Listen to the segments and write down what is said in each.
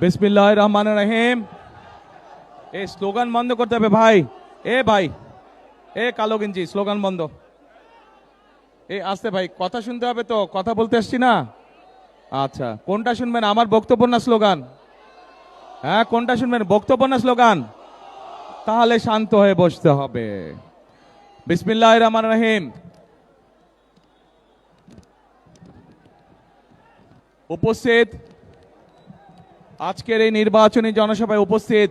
বিসমিল্লাহির রহমানির রহিম। এই স্লোগান বন্ধ করতে হবে ভাই। ভাই, কালো গেঞ্জি, স্লোগান বন্ধ। আসতে ভাই, কথা শুনতে হবে তো, কথা বলতে আসছি না। আচ্ছা, কোনটা শুনবেন, আমার বক্তব্য না স্লোগান? হ্যাঁ, কোনটা শুনবেন, বক্তব্য না স্লোগান? তাহলে শান্ত হয়ে বসতে হবে। বিসমিল্লাহির রহমানির রহিম। উপস্থিত আজকের এই নির্বাচনী জনসভায় উপস্থিত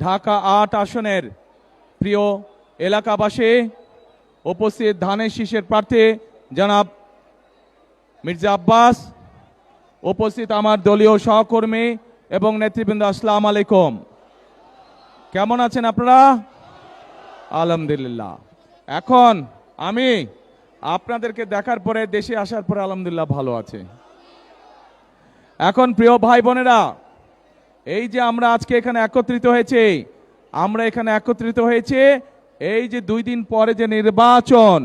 ঢাকা ৮ আসনের প্রিয় এলাকাবাসী, উপস্থিত ধানের শীষের প্রার্থী জনাব মির্জা আব্বাস, উপস্থিত আমার দলীয় সহকর্মী এবং নেতৃবৃন্দ, আসসালামু আলাইকুম। কেমন আছেন আপনারা? আলহামদুলিল্লাহ। এখন আমি আপনাদেরকে দেখার পরে, দেশে আসার পরে আলহামদুলিল্লাহ ভালো আছে। এখন প্রিয় ভাই বোনেরা, এই যে আমরা আজকে এখানে একত্রিত হয়েছে, এই যে 2 দিন পরে যে নির্বাচন,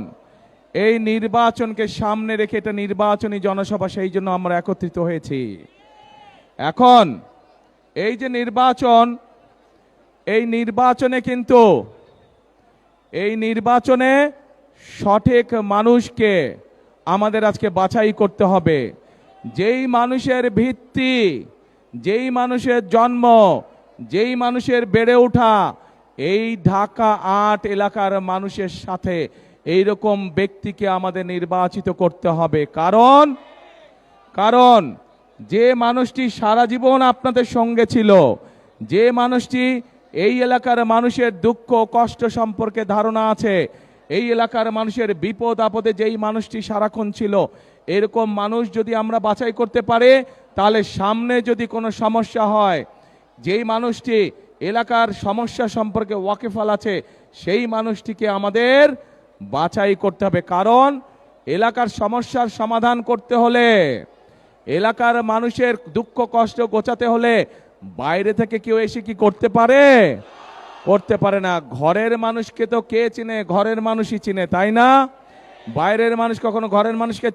এই নির্বাচনকে সামনে রেখে এটা নির্বাচনী জনসভা, সেই জন্য আমরা একত্রিত হয়েছি। এখন এই যে নির্বাচন, এই নির্বাচনে সঠিক মানুষকে আমাদের আজকে বাছাই করতে হবে। যেই মানুষের ভিত্তি, যেই মানুষের জন্ম, যেই মানুষের বেড়ে ওঠা এই ঢাকা ৮ এলাকার মানুষের সাথে, এইরকম ব্যক্তিকে আমাদের নির্বাচিত করতে হবে। কারণ যে মানুষটি সারা জীবন আপনাদের সঙ্গে ছিল, যে মানুষটি এই এলাকার মানুষের দুঃখ কষ্ট সম্পর্কে ধারণা আছে, এই এলাকার মানুষের বিপদ আপদে যেই মানুষটি সারাক্ষণ ছিল, এরকম মানুষ যদি আমরা বাছাই করতে পারি, তাহলে সামনে যদি কোনো সমস্যা হয়, যেই মানুষটি এলাকার সমস্যা সম্পর্কে ওয়াকিফাল আছে, সেই মানুষটিকে আমাদের বাছাই করতে হবে। কারণ এলাকার সমস্যার সমাধান করতে হলে, এলাকার মানুষের দুঃখ কষ্ট গোছাতে হলে বাইরে থেকে কেউ এসে কি করতে পারে? করতে পারে না। ঘরের মানুষকে তো কে চিনে? ঘরের মানুষই চিনে, তাই না? বাইরের মানুষ কখনো ঘরের মানুষকে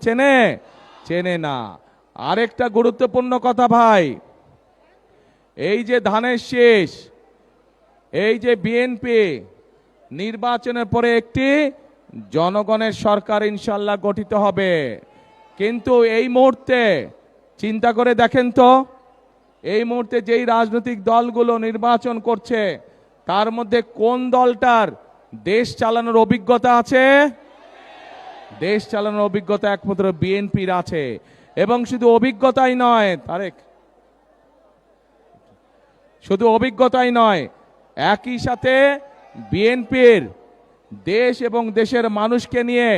চেনে না। আরেকটা গুরুত্বপূর্ণ কথা ভাই, এই যে ধানের শীষ, এই যে বিএনপি, নির্বাচনের পরে একটি জনগণের সরকার ইনশাল্লাহ গঠিত হবে। কিন্তু এই মুহূর্তে চিন্তা করে দেখেন তো, এই মুহূর্তে যেই রাজনৈতিক দলগুলো নির্বাচন করছে, তার মধ্যে কোন দলটার দেশ চালানোর অভিজ্ঞতা আছে? দেশ চালানোর অভিজ্ঞতা একমাত্র বিএনপির আছে। এবং শুধু অভিজ্ঞতাই নয় তারেক, শুধু অভিজ্ঞতাই নয়, একই সাথে বিএনপির দেশ এবং দেশের মানুষকে নিয়ে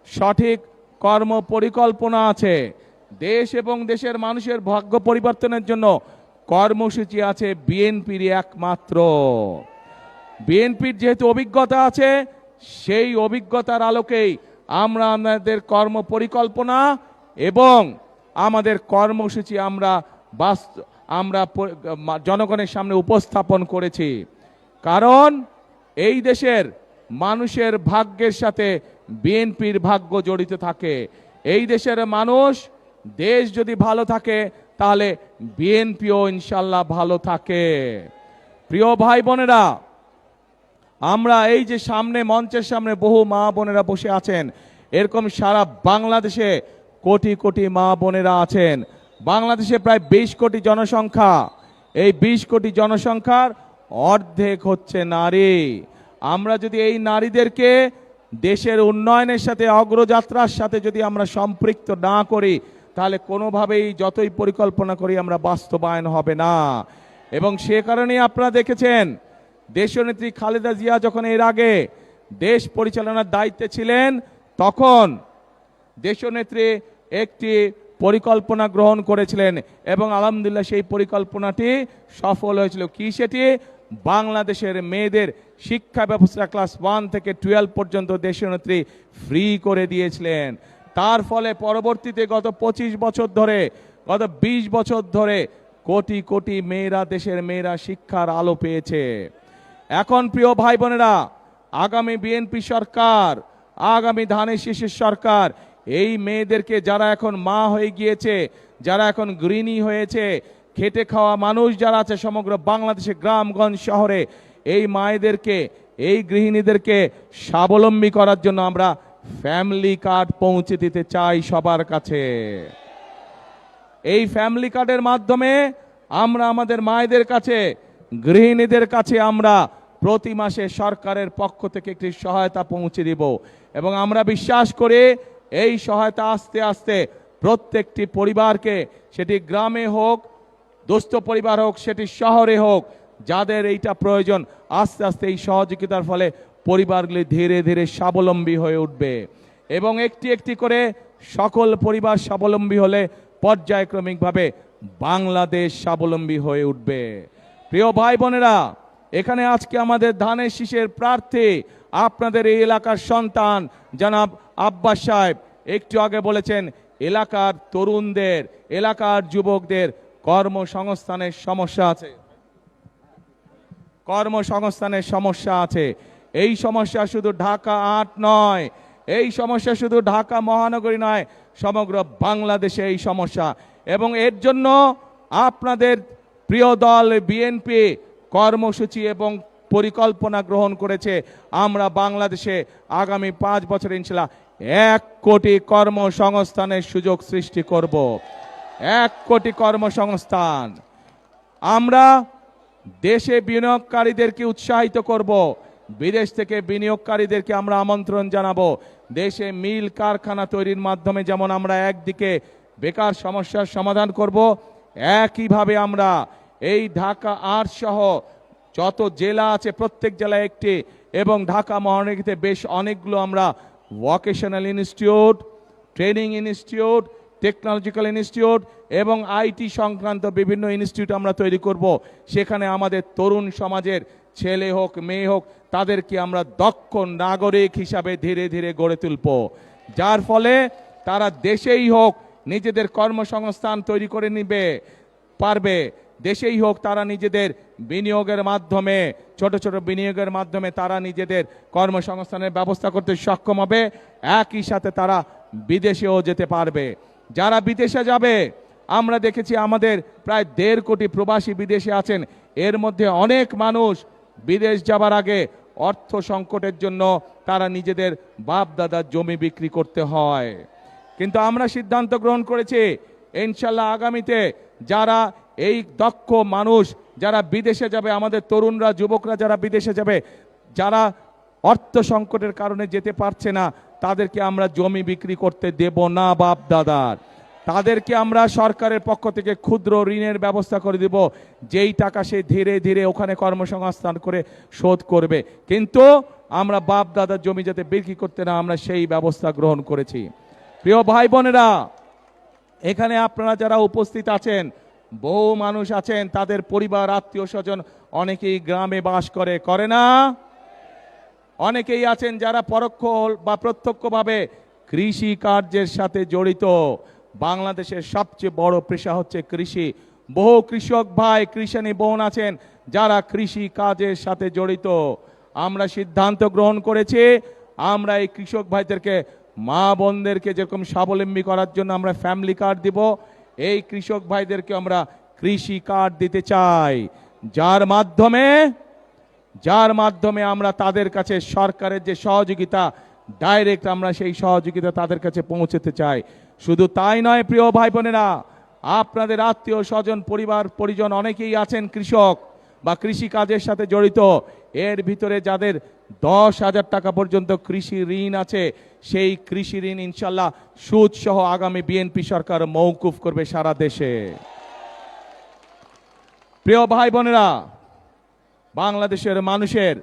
সঠিক কর্ম পরিকল্পনা আছে। দেশ এবং দেশের মানুষের ভাগ্য পরিবর্তনের জন্য কর্মসূচি আছে বিএনপির একমাত্র। বিএনপির যেহেতু অভিজ্ঞতা আছে, সেই অভিজ্ঞতার আলোকেই আমরা আমাদের কর্ম পরিকল্পনা এবং আমাদের কর্মসূচি আমরা জনগণের সামনে উপস্থাপন করেছি। কারণ এই দেশের মানুষের ভাগ্যের সাথে বিএনপির ভাগ্য জড়িত থাকে। এই দেশের মানুষ, দেশ যদি ভালো থাকে তাহলে বিএনপিও ইনশাল্লাহ ভালো থাকে। প্রিয় ভাই বোনেরা, আমরা এই যে সামনে মঞ্চের সামনে বহু মা বোনেরা বসে আছেন, এরকম সারা বাংলাদেশে কোটি কোটি মা বোনেরা আছেন। বাংলাদেশে প্রায় 20 কোটি জনসংখ্যা। এই 20 কোটি জনসংখ্যার অর্ধেক হচ্ছে নারী। আমরা যদি এই নারীদেরকে দেশের উন্নয়নের সাথে, অগ্রযাত্রার সাথে যদি আমরা সম্পৃক্ত না করি, তাহলে কোনোভাবেই যতই পরিকল্পনা করি আমরা বাস্তবায়ন হবে না। এবং সে কারণেই আপনারা দেখেছেন, দেশনেত্রী খালেদা জিয়া যখন এর আগে দেশ পরিচালনার দায়িত্বে ছিলেন, তখন দেশনেত্রী একটি পরিকল্পনা গ্রহণ করেছিলেন এবং আলহামদুলিল্লাহ সেই পরিকল্পনাটি সফল হয়েছিল। কি সেটি? বাংলাদেশের মেয়েদের শিক্ষা ব্যবস্থা ক্লাস 1 থেকে 12 পর্যন্ত দেশনেত্রী ফ্রি করে দিয়েছিলেন। তার ফলে পরবর্তীতে গত 25 বছর ধরে, গত 20 বছর ধরে কোটি কোটি মেয়েরা, দেশের মেয়েরা শিক্ষার আলো পেয়েছে। এখন প্রিয় ভাই বোনেরা, আগামী বিএনপি সরকার, আগামী ধানের শীষের সরকার এই মেয়েদেরকে, যারা এখন মা হয়ে গিয়েছে, যারা এখন গৃহিণী হয়েছে, খেটে খাওয়া মানুষ যারা আছে সমগ্র বাংলাদেশে গ্রামগঞ্জ শহরে, এই মায়েদেরকে, এই গৃহিণীদেরকে স্বাবলম্বী করার জন্য আমরা ফ্যামিলি কার্ড পৌঁছে দিতে চাই সবার কাছে। এই ফ্যামিলি কার্ডের মাধ্যমে আমরা আমাদের মায়েদের কাছে, গৃহিণীদের কাছে আমরা প্রতি মাসে সরকারের পক্ষ থেকে একটি সহায়তা পৌঁছে দিব এবং আমরা বিশ্বাস করি এই সহায়তা আস্তে আস্তে প্রত্যেকটি পরিবারকে, সেটি গ্রামে হোক, দুস্থ পরিবার হোক, সেটি শহরে হোক, যাদের এইটা প্রয়োজন, আস্তে আস্তে এই সহযোগিতার ফলে পরিবারগুলি ধীরে ধীরে স্বাবলম্বী হয়ে উঠবে এবং একটি একটি করে সকল পরিবার স্বাবলম্বী হলে পর্যায়ক্রমিকভাবে বাংলাদেশ স্বাবলম্বী হয়ে উঠবে। প্রিয় ভাই বোনেরা, এখানে আজকে আমাদের ধানের শীষের প্রার্থী, আপনাদের এই এলাকার সন্তান জনাব আব্বাস সাহেব একটু আগে বলেছেন এলাকার তরুণদের, এলাকার যুবকদের কর্মসংস্থানের সমস্যা আছে, কর্মসংস্থানের সমস্যা আছে। এই সমস্যা শুধু ঢাকা ৮ নয়, এই সমস্যা শুধু ঢাকা মহানগরী নয়, সমগ্র বাংলাদেশে এই সমস্যা। এবং এর জন্য আপনাদের প্রিয় দল বিএনপি কর্মসূচি এবং পরিকল্পনা গ্রহণ করেছে। আমরা বাংলাদেশে আগামী ৫ বছর ইনশাআল্লাহ ১ কোটি কর্মসংস্থানের সুযোগ সৃষ্টি করব। ১ কোটি কর্মসংস্থান। আমরা দেশে বিনিয়োগকারীদেরকে উৎসাহিত করব, বিদেশ থেকে বিনিয়োগকারীদেরকে আমরা আমন্ত্রণ জানাবো। দেশে মিল কারখানা তৈরির মাধ্যমে যেমন আমরা একদিকে বেকার সমস্যার সমাধান করব, একইভাবে আমরা এই ঢাকা ৮ সহ যত জেলা আছে প্রত্যেক জেলায় একটি এবং ঢাকা মহানগরীতে বেশ অনেকগুলো আমরা vocational institute, training institute, technological institute এবং আইটি সংক্রান্ত বিভিন্ন ইনস্টিটিউট আমরা তৈরি করব। সেখানে আমাদের তরুণ সমাজের ছেলে হোক মেয়ে হোক তাদেরকে আমরা দক্ষ নাগরিক হিসাবে ধীরে ধীরে গড়ে তুলব, যার ফলে তারা দেশেই হোক নিজেদের কর্মসংস্থান তৈরি করে নিবে পারবে, দেশেই হোক তারা নিজেদের বিনিয়োগের মাধ্যমে, ছোট ছোট বিনিয়োগের মাধ্যমে তারা নিজেদের কর্মসংস্থানের ব্যবস্থা করতে সক্ষম হবে। একই সাথে তারা বিদেশেও যেতে পারবে। যারা বিদেশে যাবে, আমরা দেখেছি আমাদের প্রায় ১.৫ কোটি প্রবাসী বিদেশে আছেন। এর মধ্যে অনেক মানুষ বিদেশ যাবার আগে অর্থ সংকটের জন্য তারা নিজেদের বাপ দাদার জমি বিক্রি করতে হয়। কিন্তু আমরা সিদ্ধান্ত গ্রহণ করেছি ইনশাল্লাহ আগামীতে যারা এই দক্ষ মানুষ যারা বিদেশে যাবে, আমাদের তরুণরা যুবকরা যারা বিদেশে যাবে, যারা অর্থ সংকটের কারণে যেতে পারছে না, তাদেরকে আমরা জমি বিক্রি করতে দেব না বাপ দাদার। তাদেরকে আমরা সরকারের পক্ষ থেকে ক্ষুদ্র ঋণের ব্যবস্থা করে দেব, যেই টাকা সে ধীরে ধীরে ওখানে কর্মসংস্থান করে শোধ করবে। কিন্তু আমরা বাপ দাদার জমি যাতে বিক্রি করতে না, আমরা সেই ব্যবস্থা গ্রহণ করেছি। প্রিয় ভাই বোনেরা, এখানে আপনারা যারা উপস্থিত আছেন, বহু মানুষ আছেন, তাদের পরিবার আত্মীয় স্বজন অনেকেই গ্রামে বাস করে না? অনেকেই আছেন যারা পরোক্ষ বা প্রত্যক্ষভাবে কৃষি কার্যের সাথে জড়িত। বাংলাদেশের সবচেয়ে বড় পেশা হচ্ছে কৃষি। বহু কৃষক ভাই, কৃষানী বোন আছেন যারা কৃষি কাজের সাথে জড়িত। আমরা সিদ্ধান্ত গ্রহণ করেছি আমরা এই কৃষক ভাইদেরকে, মা বোনদেরকে যেরকম স্বাবলম্বী করার জন্য আমরা ফ্যামিলি কার্ড দিব, এই কৃষক ভাইদেরকে আমরা কৃষি কার্ড দিতে চাই, যার মাধ্যমে আমরা তাদের কাছে সরকারের যে সহযোগিতা ডাইরেক্ট আমরা সেই সহযোগিতা তাদের কাছে পৌঁছতে চাই। শুধু তাই নয় প্রিয় ভাই বোনেরা, আপনাদের আত্মীয় স্বজন পরিবার পরিজন অনেকেই আছেন কৃষক বা কৃষি কাজের সাথে জড়িত। এর ভিতরে যাদের 10,000 টাকা পর্যন্ত কৃষি ঋণ আছে, সেই কৃষি ঋণ ইনশাল্লাহ সুদ সহ আগামী বিএনপি সরকার মওকুফ করবে সারা দেশে। প্রিয় ভাই বোনেরা, বাংলাদেশের মানুষের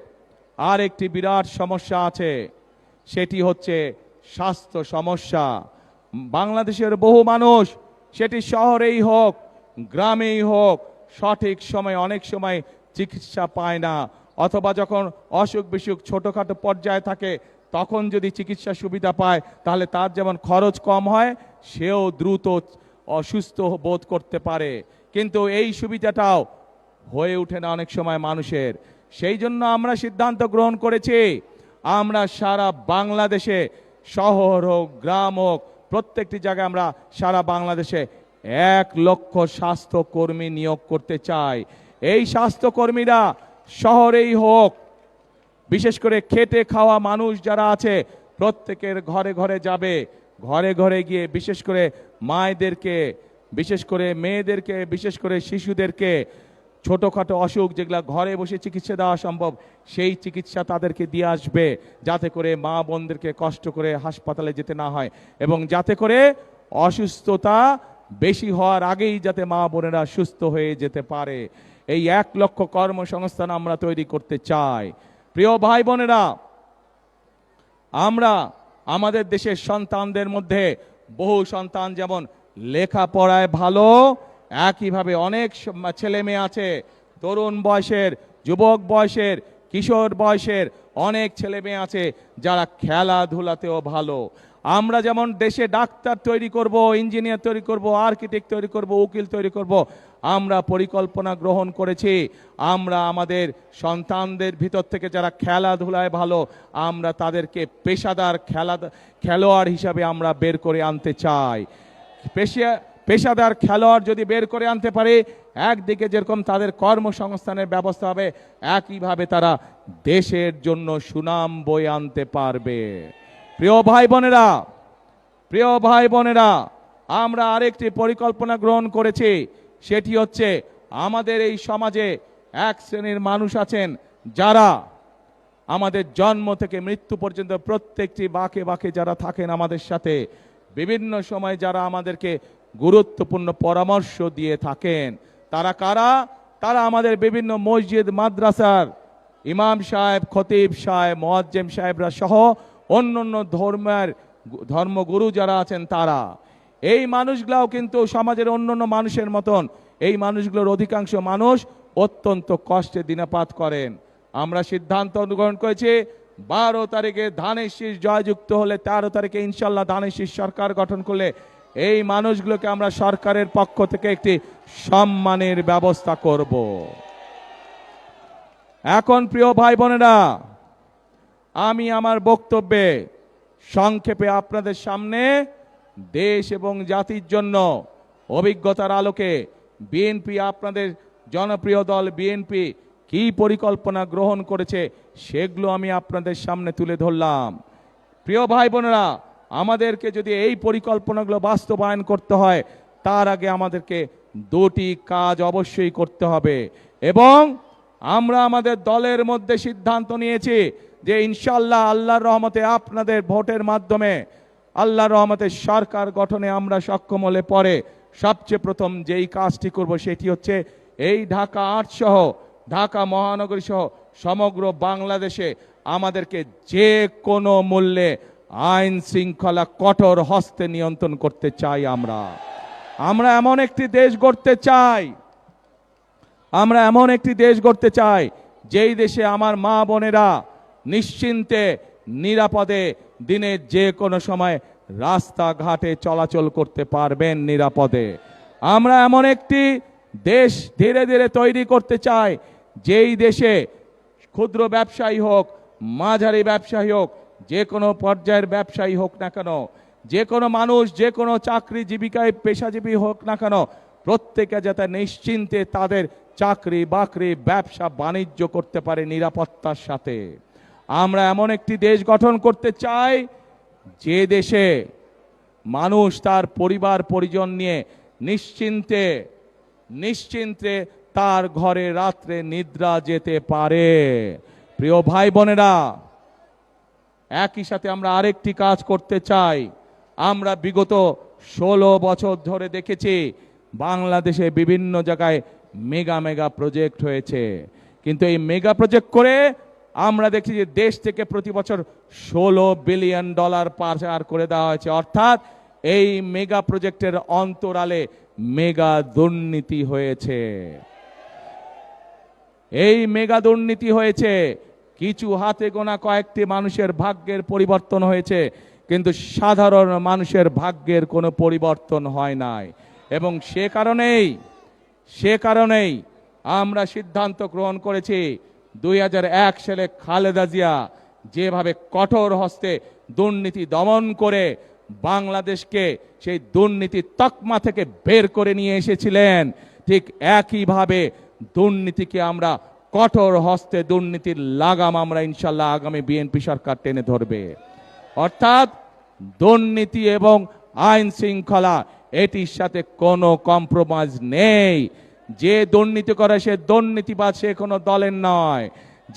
আর একটি বিরাট সমস্যা আছে, সেটি হচ্ছে স্বাস্থ্য সমস্যা। বাংলাদেশের বহু মানুষ, সেটি শহরেই হোক গ্রামেই হোক, সঠিক সময় অনেক সময় চিকিৎসা পায় না, অথবা যখন অসুখ বিসুখ ছোটোখাটো পর্যায়ে থাকে তখন যদি চিকিৎসা সুবিধা পায় তাহলে তার যেমন খরচ কম হয়, সেও দ্রুত অসুস্থ বোধ করতে পারে। কিন্তু এই সুবিধাটাও হয়ে ওঠে না অনেক সময় মানুষের। সেই জন্য আমরা সিদ্ধান্ত গ্রহণ করেছি আমরা সারা বাংলাদেশে, শহর হোক গ্রাম হোক, প্রত্যেকটি জায়গায় আমরা সারা বাংলাদেশে 1,00,000 স্বাস্থ্যকর্মী নিয়োগ করতে চাই। এই স্বাস্থ্যকর্মীরা শহরেই হোক, বিশেষ করে খেটে খাওয়া মানুষ যারা আছে প্রত্যেকের ঘরে ঘরে যাবে, ঘরে ঘরে গিয়ে বিশেষ করে মায়েদেরকে, বিশেষ করে মেয়েদেরকে, বিশেষ করে শিশুদেরকে ছোটোখাটো অসুখ যেগুলো ঘরে বসে চিকিৎসা দেওয়া সম্ভব সেই চিকিৎসা তাদেরকে দিয়ে আসবে, যাতে করে মা বোনদেরকে কষ্ট করে হাসপাতালে যেতে না হয় এবং যাতে করে অসুস্থতা বেশি হওয়ার আগেই যাতে মা বোনেরা সুস্থ হয়ে যেতে পারে। এই 1,00,000 কর্মসংস্থান আমরা তৈরি করতে চাই। প্রিয় ভাই বোনেরা, আমরা আমাদের দেশের সন্তানদের মধ্যে বহু সন্তান যেমন লেখাপড়ায় ভালো, একইভাবে অনেক ছেলে মেয়ে আছে তরুণ বয়সের, যুবক বয়সের, কিশোর বয়সের অনেক ছেলে মেয়ে আছে যারা খেলাধুলাতেও ভালো। আমরা যেমন দেশে ডাক্তার তৈরি করব, ইঞ্জিনিয়ার তৈরি করব, আর্কিটেক্ট তৈরি করব, উকিল তৈরি করব, আমরা পরিকল্পনা গ্রহণ করেছি আমরা আমাদের সন্তানদের ভিতর থেকে যারা খেলাধুলায় ভালো আমরা তাদেরকে পেশাদার খেলোয়াড় হিসাবে আমরা বের করে আনতে চাই। পেশাদার খেলোয়াড় যদি বের করে আনতে পারে, একদিকে যেরকম তাদের কর্মসংস্থানের ব্যবস্থা হবে, একইভাবে তারা দেশের জন্য সুনাম বয়ে আনতে পারবে। প্রিয় ভাই বোনেরা, আমরা আরেকটি পরিকল্পনা গ্রহণ করেছি, সেটি হচ্ছে আমাদের এই সমাজে এক শ্রেণীর মানুষ আছেন যারা আমাদের জন্ম থেকে মৃত্যু পর্যন্ত প্রত্যেকটি বাঁকে বাঁকে যারা থাকেন আমাদের সাথে, বিভিন্ন সময় যারা আমাদেরকে গুরুত্বপূর্ণ পরামর্শ দিয়ে থাকেন। তারা কারা? তারা আমাদের বিভিন্ন মসজিদ মাদ্রাসার ইমাম সাহেব, খতিব সাহেব, মুয়াজ্জিম সাহেবরা সহ অন্যান্য ধর্মগুরু যারা আছেন তারা। এই মানুষগুলাও কিন্তু সমাজের অন্যান্য মানুষের মতন, এই মানুষগুলোর অধিকাংশ মানুষ অত্যন্ত কষ্টে দিনাপাত করেন। আমরা সিদ্ধান্ত গ্রহণ করেছি 12 তারিখে ধানের শীষ জয়যুক্ত হলে 13 তারিখে ইনশাল্লাহ ধানের শীষ সরকার গঠন করলে এই মানুষগুলোকে আমরা সরকারের পক্ষ থেকে একটি সম্মানের ব্যবস্থা করব। এখন প্রিয় ভাই বোনেরা, আমি আমার বক্তব্যে সংক্ষেপে আপনাদের সামনে দেশ এবং জাতির জন্য অভিজ্ঞতার আলোকে বিএনপি, আপনাদের জনপ্রিয় দল বিএনপি কি পরিকল্পনা গ্রহণ করেছে সেগুলো আমি আপনাদের সামনে তুলে ধরলাম। প্রিয় ভাই বোনেরা, আমাদেরকে যদি এই পরিকল্পনাগুলো বাস্তবায়ন করতে হয় তার আগে আমাদেরকে দুটি কাজ অবশ্যই করতে হবে এবং আমরা আমাদের দলের মধ্যে সিদ্ধান্ত নিয়েছি যে ইনশাআল্লাহ আল্লাহর রহমতে আপনাদের ভোটের মাধ্যমে আল্লাহর রহমতে সরকার গঠনে আমরা সক্ষম হলে পরে সবচেয়ে প্রথম যেই কাজটি করব সেটি হচ্ছে এই ঢাকা ৮ সহ ঢাকা মহানগরী সহ সমগ্র বাংলাদেশে আমাদেরকে যে কোনো মূল্যে আইন শৃঙ্খলা কঠোর হস্তে নিয়ন্ত্রণ করতে চাই। আমরা এমন একটি দেশ গড়তে চাই, আমরা এমন একটি দেশ গড়তে চাই যেই দেশে আমার মা বোনেরা নিশ্চিন্তে নিরাপদে দিনের যে কোনো সময় রাস্তাঘাটে চলাচল করতে পারবেন নিরাপদে। আমরা এমন একটি দেশ ধীরে ধীরে তৈরি করতে চাই যেই দেশে ক্ষুদ্র ব্যবসায়ী হোক, মাঝারি ব্যবসায়ী হোক, যে কোনো পর্যায়ের ব্যবসায়ী হোক না কেন, যে কোনো মানুষ যে কোনো চাকরি জীবিকায় পেশাজীবী হোক না কেন, প্রত্যেকে যাতে নিশ্চিন্তে তাদের চাকরি বাকরি ব্যবসা বাণিজ্য করতে পারে নিরাপত্তার সাথে। আমরা এমন একটি দেশ গঠন করতে চাই যে দেশে মানুষ তার পরিবার পরিজন নিয়ে নিশ্চিন্তে তার ঘরে রাত্রে নিদ্রা যেতে পারে। প্রিয় ভাই বোনেরা, একই সাথে আমরা আরেকটি কাজ করতে চাই। আমরা বিগত 16 বছর ধরে দেখেছি বাংলাদেশে বিভিন্ন জায়গায় মেগা প্রজেক্ট হয়েছে, কিন্তু এই মেগা প্রজেক্ট করে আমরা দেখছি যে দেশ থেকে প্রতি বছর $16 বিলিয়ন পাচার করে দেওয়া হয়েছে। অর্থাৎ এই মেগা প্রজেক্টের অন্তরালে মেগা দুর্নীতি হয়েছে। এই মেগা দুর্নীতি হয়েছে, কিছু হাতে গোনা কয়েকটি মানুষের ভাগ্যের পরিবর্তন হয়েছে, কিন্তু সাধারণ মানুষের ভাগ্যের কোনো পরিবর্তন হয় নাই। এবং সে কারণেই আমরা সিদ্ধান্ত গ্রহণ করেছি 2001 সালে খালেদা জিয়া যেভাবে কঠোর হস্তে দুর্নীতি দমন করে বাংলাদেশকে সেই দুর্নীতির তকমা থেকে বের করে নিয়ে এসেছিলেন, ঠিক একইভাবে দুর্নীতিকে আমরা কঠোর হস্তে, দুর্নীতির লাগাম আমরা ইনশাল্লাহ আগামী বিএনপি সরকার টেনে ধরবে। অর্থাৎ দুর্নীতি এবং আইন শৃঙ্খলা এটির সাথে কোনো কম্প্রোমাইজ নেই। যে দুর্নীতি করে সে দুর্নীতিবাজ, সে কোনো দলের নয়।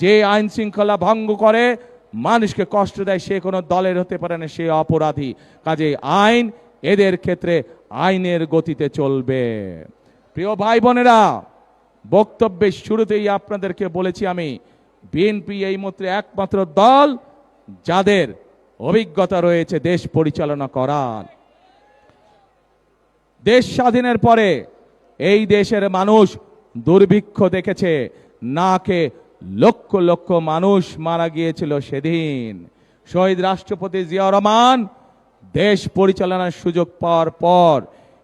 যে আইন শৃঙ্খলা ভঙ্গ করে, মানুষকে কষ্ট দেয়, সে কোনো দলের হতে পারে না, সে অপরাধী। কাজে আইন এদের ক্ষেত্রে আইনের গতিতে চলবে। প্রিয় ভাই বোনেরা, বক্তব্যের শুরুতেই আপনাদেরকে বলেছি আমি, বিএনপি এই মুহূর্তে একমাত্র দল যাদের অভিজ্ঞতা রয়েছে দেশ পরিচালনা করার। দেশ স্বাধীনের পরে এই দেশের মানুষ দুর্ভিক্ষ দেখেছে, নাকে লক্ষ লক্ষ মানুষ মারা গিয়েছিল সেদিন। শহীদ রাষ্ট্রপতি জিয়া রহমান দেশ পরিচালনার সুযোগ পাওয়ার পর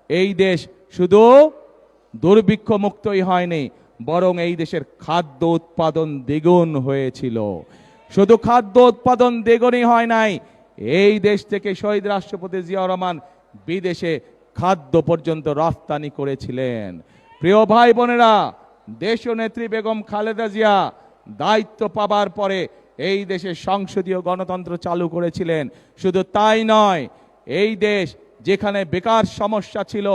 এই দেশ শুধু দুর্ভিক্ষ মুক্তই হয়নি, বরং এই দেশের খাদ্য উৎপাদন দ্বিগুণ হয়েছিল। শুধু খাদ্য উৎপাদন দ্বিগুণই হয় নাই, এই দেশ থেকে শহীদ রাষ্ট্রপতি জিয়া রহমান বিদেশে খাদ্য পর্যন্ত রফতানি করেছিলেন। প্রিয় ভাই বোনেরা, দেশনেত্রী বেগম খালেদা জিয়া দায়িত্ব পাবার পরে এই দেশে সংসদীয় গণতন্ত্র চালু করেছিলেন। শুধু তাই নয়, এই দেশ যেখানে বেকার সমস্যা ছিল,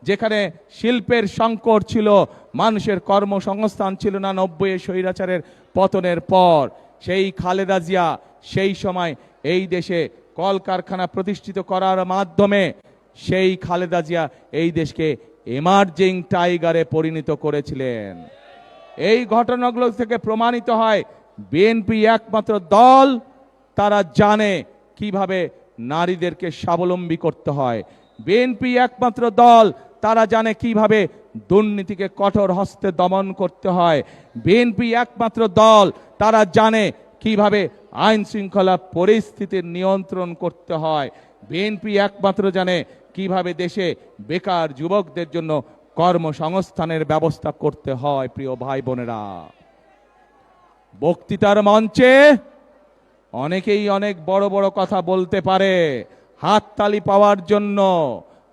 যেখানে শিল্পের সংকট ছিল, মানুষের কর্মসংস্থান ছিল না 90-এ স্বৈরাচারের পতনের পর, সেই খালেদা জিয়া সেই সময় এই দেশে কলকারখানা প্রতিষ্ঠিত করার মাধ্যমে সেই খালেদা জিয়া এই দেশকে এমার্জিং টাইগারে পরিণত করেছিলেন। এই ঘটনাগুলো থেকে প্রমাণিত হয় বিএনপি একমাত্র দল তারা জানে কিভাবে নারীদেরকে স্বাবলম্বী করতে হয়। বিএনপি একমাত্র দল তারা জানে কিভাবে দুর্নীতিকে কঠোর হস্তে দমন করতে হয়। বিএনপি একমাত্র দল তারা জানে কিভাবে আইন শৃঙ্খলা পরিস্থিতির নিয়ন্ত্রণ করতে হয়। বিএনপি একমাত্র জানে কিভাবে দেশে বেকার যুবকদের জন্য কর্মসংস্থানের ব্যবস্থা করতে হয়। প্রিয় ভাই বোনেরা, বক্তৃতার মঞ্চে অনেকেই অনেক বড় বড় কথা বলতে পারে, হাততালি পাওয়ার জন্য,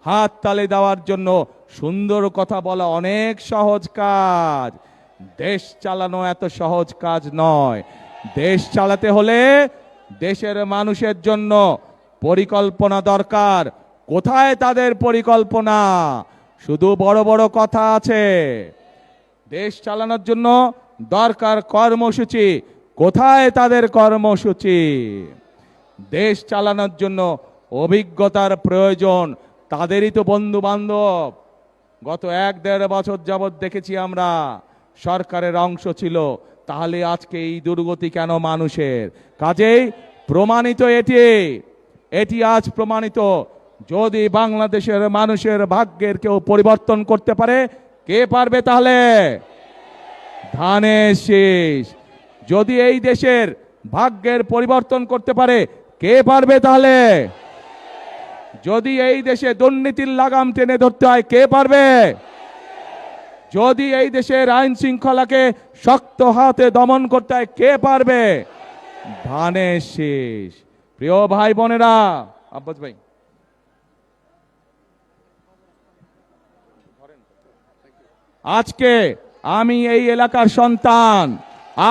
হাততালি দেওয়ার জন্য। সুন্দর কথা বলা অনেক সহজ কাজ, দেশ চালানো এত সহজ কাজ নয়। দেশ চালাতে হলে দেশের মানুষের জন্য পরিকল্পনা দরকার। কোথায় তাদের পরিকল্পনা? শুধু বড় বড় কথা আছে। দেশ চালানোর জন্য দরকার কর্মসূচি। কোথায় তাদের কর্মসূচি? দেশ চালানোর জন্য অভিজ্ঞতার প্রয়োজন। তাদেরই তো বন্ধু বান্ধব। গত 1-1.5 বছর যাবৎ দেখেছি আমরা সরকারের অংশ ছিল, তাহলে আজকে এই দুর্গতি কেন মানুষের? কাজেই প্রমাণিত এটি আজ প্রমাণিত, যদি বাংলাদেশের মানুষের ভাগ্যের কেউ পরিবর্তন করতে পারে, কে পারবে? তাহলে ধানের শীষ। যদি এই দেশের ভাগ্যের পরিবর্তন করতে পারে, কে পারবে? তাহলে যদি এই দেশে দুর্নীতির লাগাম টেনে ধরতে হয়, কে পারবে? যদি এই দেশের আইন শৃঙ্খলাকে শক্ত হাতে দমন করতে হয়, কে পারবে? ধানের শীষ। প্রিয় ভাই বোনেরা, আব্বাস ভাই, আজকে আমি এই এলাকার সন্তান,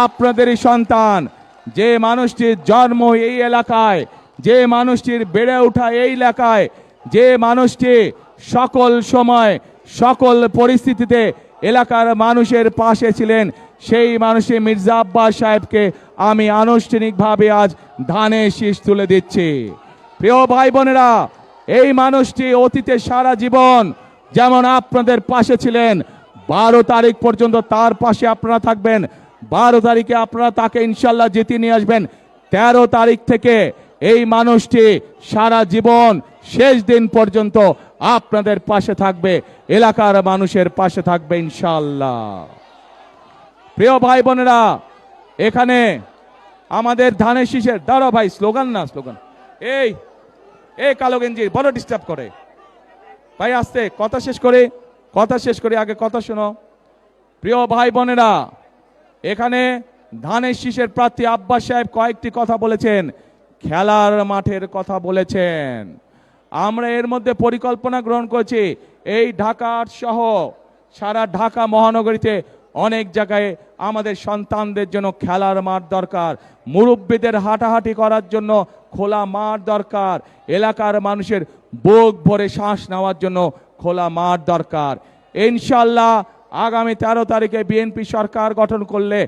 আপনাদেরই সন্তান। যে মানুষটির জন্ম এই এলাকায়, যে মানুষটির বেড়ে ওঠা এই এলাকায়, যে মানুষটি সকল সময় সকল পরিস্থিতিতে এলাকার মানুষের পাশে ছিলেন, সেই মানুষটি মির্জা আব্বাস সাহেবকে আমি আনুষ্ঠানিকভাবে আজ ধানের শীষ তুলে দিচ্ছি। প্রিয় ভাই বোনেরা, এই মানুষটি অতীতে সারা জীবন যেমন আপনাদের পাশে ছিলেন, 12 তারিখ পর্যন্ত তার পাশে আপনারা থাকবেন। 12 তারিখে আপনারা তাকে ইনশাল্লাহ জিতিয়ে নিয়ে আসবেন। 13 তারিখ থেকে এই মানুষটি সারা জীবন শেষ দিন পর্যন্ত আপনাদের পাশে থাকবে, এলাকার মানুষের পাশে থাকবে ইনশাল্লাহ। প্রিয় ভাই বোনেরা, এখানে আমাদের ধানের শীষের দাঁড়া ভাই, স্লোগান না স্লোগান, এই কালো গেঞ্জি বড় ডিস্টার্ব করে ভাই, আস্তে কথা শেষ করে আগে কথা শোনো। প্রিয় ভাই বোনেরা, এখানে ধানের শীষের প্রার্থী আব্বাস সাহেব কয়েকটি কথা বলেছেন, খেলার মাঠের কথা বলেছেন। আমরা এর মধ্যে পরিকল্পনা গ্রহণ করেছি এই ঢাকা সহ সারা ঢাকা মহানগরীতে অনেক জায়গায় আমাদের সন্তানদের জন্য খেলার মাঠ দরকার, মুরব্বীদের হাঁটাহাঁটি করার জন্য খোলা মাঠ দরকার, এলাকার মানুষের বুক ভরে শ্বাস নেওয়ার জন্য খোলা মাঠ দরকার। ইনশাল্লাহ আগামী 13 তারিখে বিএনপি সরকার গঠন করলে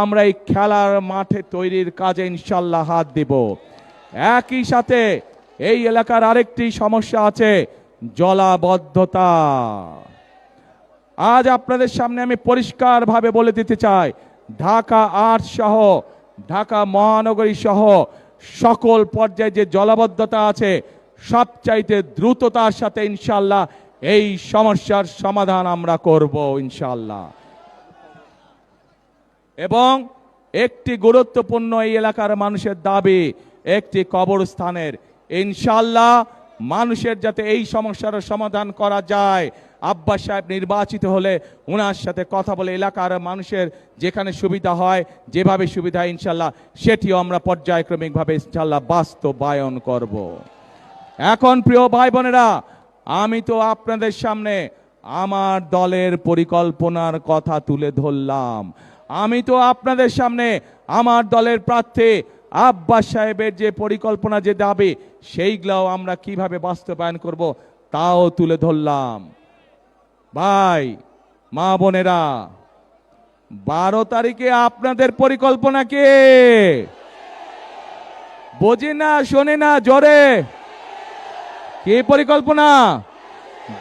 আমরা এই খেলার মাঠে তৈরির কাজে ইনশাল্লাহ হাত দিব। একই সাথে এই এলাকার আরেকটি সমস্যা আছে, জলাবদ্ধতা। আজ আপনাদের সামনে আমি পরিষ্কারভাবে বলে দিতে চাই, ঢাকা ৮ সহ ঢাকা মহানগরী সহ সকল পর্যায়ে যে জলাবদ্ধতা আছে সবচাইতে দ্রুততার সাথে ইনশাল্লাহ এই সমস্যার সমাধান আমরা করব ইনশাল্লাহ। এবং একটি গুরুত্বপূর্ণ এই এলাকার মানুষের দাবি একটি কবরস্থানের, ইনশাল্লাহ মানুষের যাতে এই সমস্যার সমাধান করা যায়। আব্বাস সাহেব নির্বাচিত হলে ওনার সাথে কথা বলে এলাকার মানুষের যেখানে সুবিধা হয়, যেভাবে সুবিধা ইনশাল্লাহ সেটিও আমরা পর্যায়ক্রমিকভাবে ইনশাল্লাহ বাস্তবায়ন করব। এখন প্রিয় ভাই বোনেরা, আমি তো আপনাদের সামনে আমার দলের পরিকল্পনার কথা তুলে ধরলাম। আমি তো আপনাদের সামনে আমার দলের প্রার্থী আব্বাস সাহেবের যে পরিকল্পনা, যে দাবি, সেইগুলাও আমরা কিভাবে বাস্তবায়ন করব তাও তুলে ধরলাম। ভাই মা বোনেরা, 12 তারিখে আপনাদের পরিকল্পনা কি? বোঝে না, শোনে না, জোরে কি পরিকল্পনা?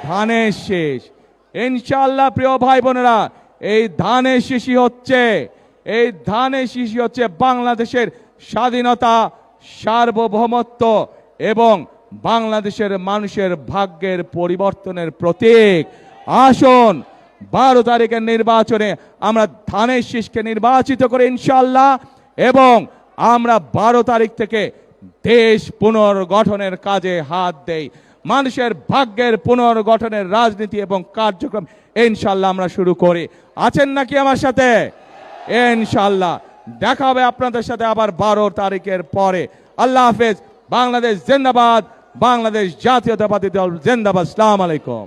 ধানের শেষ। ইনশাআল্লাহ প্রিয় ভাই বোনেরা, এই ধানের শীষই হচ্ছে বাংলাদেশের স্বাধীনতা, সার্বভৌমত্ব এবং বাংলাদেশের মানুষের ভাগ্যের পরিবর্তনের প্রতীক। আসুন 12 তারিখের নির্বাচনে আমরা ধানের শীষকে নির্বাচিত করে ইনশাআল্লাহ, এবং আমরা 12 তারিখ থেকে দেশ পুনর্গঠনের কাজে হাত দেই। মানুষের ভাগ্যের পুনর্গঠনের রাজনীতি এবং কার্যক্রম ইনশাআল্লাহ আমরা শুরু করি। আছেন নাকি আমার সাথে? ইনশাআল্লাহ দেখা হবে আপনাদের সাথে আবার 12 তারিখের পরে। আল্লাহ হাফেজ। বাংলাদেশ জিন্দাবাদ, বাংলাদেশ জাতীয়তাবাদী দল জিন্দাবাদ। আসসালামু আলাইকুম।